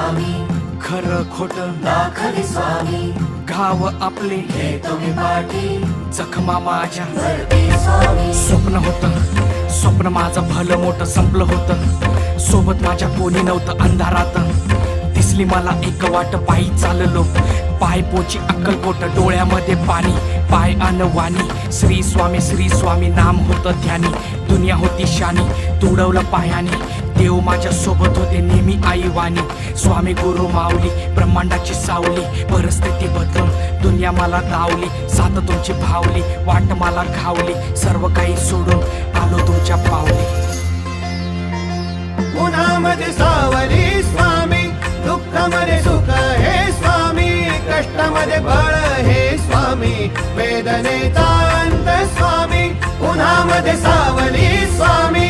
स्वामी, खरं खोट दाखले स्वामी, घाव आपले हे तुम्ही पाठी जखमा माझ्या भरते स्वामी. स्वप्न माझं भलं मोठं संपलं होतं. सोबत माझ्या कोणी नव्हतं अंधारात. दिसली मला एक वाट, पायी चाललो पाय पोची अक्कलकोट. डोळ्यामध्ये पाणी, पाय अन वाणी. श्री स्वामी नाम होतं ध्यानी. दुनिया होती शानी, तुडवलं पायाने. देव माझ्या सोबत होते नेहमी आई वाणी. स्वामी गुरु माऊली, ब्रह्मांडाची सावली. परिस्थिती बदलून दुनिया मला दावली. साथ तुमची भावली, वाट मला घावली. सर्व काही सोडून आलो तुमच्या पावली. उन्हामध्ये सावली स्वामी, दुःखामध्ये सुख हे स्वामी, कष्टामध्ये बळ हे स्वामी, वेदनेचा अंत स्वामी. उन्हामध्ये सावली स्वामी.